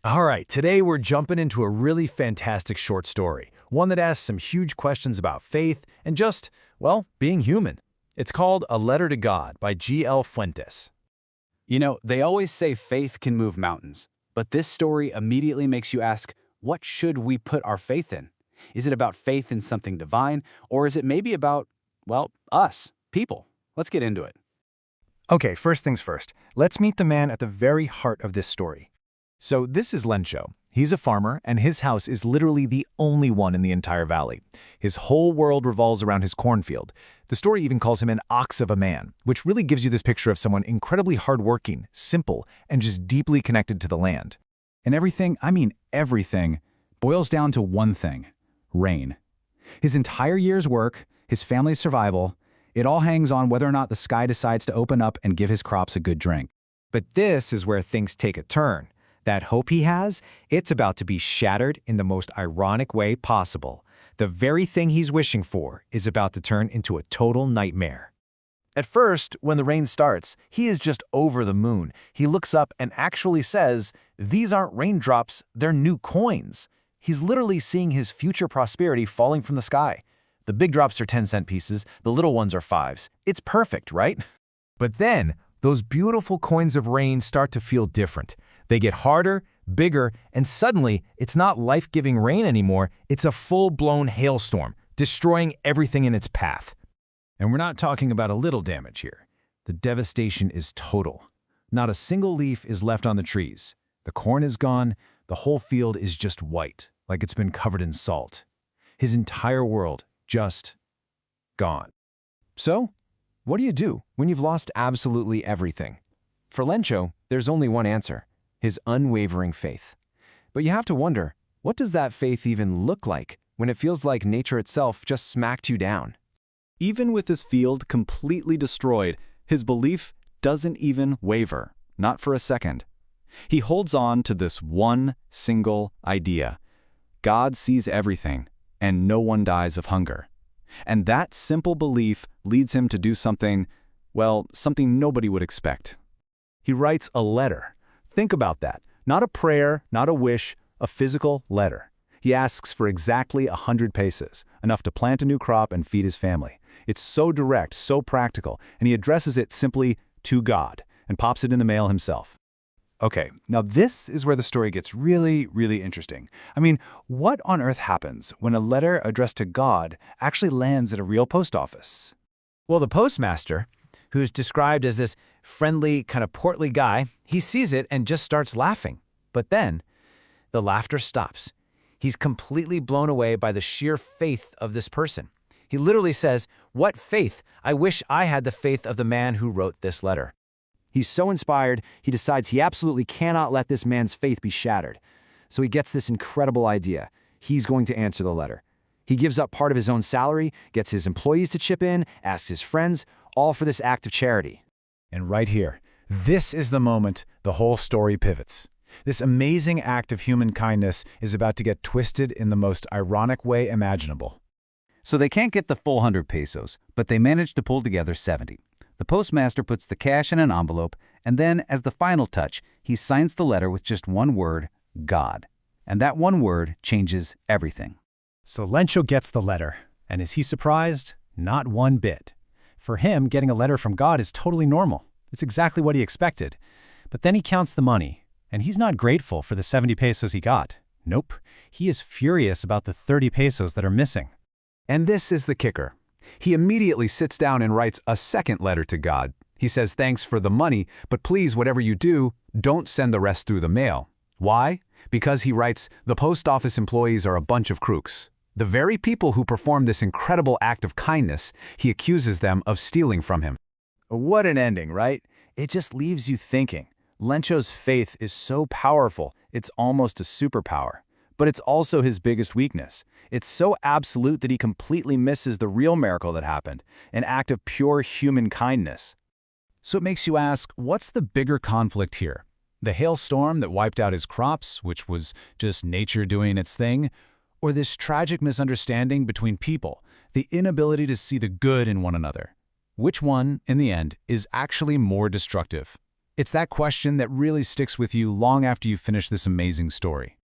All right, today we're jumping into a really fantastic short story, one that asks some huge questions about faith and just, well, being human. It's called A Letter to God by G.L. Fuentes. They always say faith can move mountains, but this story immediately makes you ask, what should we put our faith in? Is it about faith in something divine, or is it maybe about, well, us, people? Let's get into it. Okay, first things first, let's meet the man at the very heart of this story. So this is Lencho. He's a farmer, and his house is literally the only one in the entire valley. His whole world revolves around his cornfield. The story even calls him an ox of a man, which really gives you this picture of someone incredibly hardworking, simple, and just deeply connected to the land. And everything, boils down to one thing: rain. His entire year's work, his family's survival, it all hangs on whether or not the sky decides to open up and give his crops a good drink. But this is where things take a turn. That hope he has, it's about to be shattered in the most ironic way possible. The very thing he's wishing for is about to turn into a total nightmare. At first, when the rain starts, he is just over the moon. He looks up and actually says, "These aren't raindrops, they're new coins." He's literally seeing his future prosperity falling from the sky. The big drops are 10-cent pieces, the little ones are 5s. It's perfect, right? But then, those beautiful coins of rain start to feel different. They get harder, bigger, and suddenly, it's not life-giving rain anymore, it's a full-blown hailstorm, destroying everything in its path. And we're not talking about a little damage here. The devastation is total. Not a single leaf is left on the trees. The corn is gone, the whole field is just white, like it's been covered in salt. His entire world just gone. So, what do you do when you've lost absolutely everything? For Lencho, there's only one answer: his unwavering faith. But you have to wonder, what does that faith even look like when it feels like nature itself just smacked you down? Even with his field completely destroyed, his belief doesn't even waver, not for a second. He holds on to this one single idea: God sees everything, and no one dies of hunger. And that simple belief leads him to do something nobody would expect. He writes a letter. Think about that. Not a prayer, not a wish, a physical letter. He asks for exactly 100 pesos, enough to plant a new crop and feed his family. It's so direct, so practical, and he addresses it simply to God and pops it in the mail himself. Okay, now this is where the story gets really, really interesting. What on earth happens when a letter addressed to God actually lands at a real post office? Well, the postmaster, who's described as this friendly, kind of portly guy, he sees it and just starts laughing. But then, the laughter stops. He's completely blown away by the sheer faith of this person. He literally says, "What faith? I wish I had the faith of the man who wrote this letter." He's so inspired, he decides he absolutely cannot let this man's faith be shattered. So he gets this incredible idea. He's going to answer the letter. He gives up part of his own salary, gets his employees to chip in, asks his friends, all for this act of charity. And right here, this is the moment the whole story pivots. This amazing act of human kindness is about to get twisted in the most ironic way imaginable. So they can't get the full 100 pesos, but they manage to pull together 70. The postmaster puts the cash in an envelope, and then, as the final touch, he signs the letter with just one word: God. And that one word changes everything. So Lencho gets the letter, and is he surprised? Not one bit. For him, getting a letter from God is totally normal. It's exactly what he expected. But then he counts the money, and he's not grateful for the 70 pesos he got. Nope, he is furious about the 30 pesos that are missing. And this is the kicker. He immediately sits down and writes a second letter to God. He says thanks for the money, but please, whatever you do, don't send the rest through the mail. Why? Because he writes, the post office employees are a bunch of crooks. The very people who performed this incredible act of kindness, he accuses them of stealing from him. What an ending, right? It just leaves you thinking. Lencho's faith is so powerful, it's almost a superpower. But it's also his biggest weakness. It's so absolute that he completely misses the real miracle that happened, an act of pure human kindness. So it makes you ask, what's the bigger conflict here? The hailstorm that wiped out his crops, which was just nature doing its thing? Or this tragic misunderstanding between people, the inability to see the good in one another? Which one, in the end, is actually more destructive? It's that question that really sticks with you long after you finish this amazing story.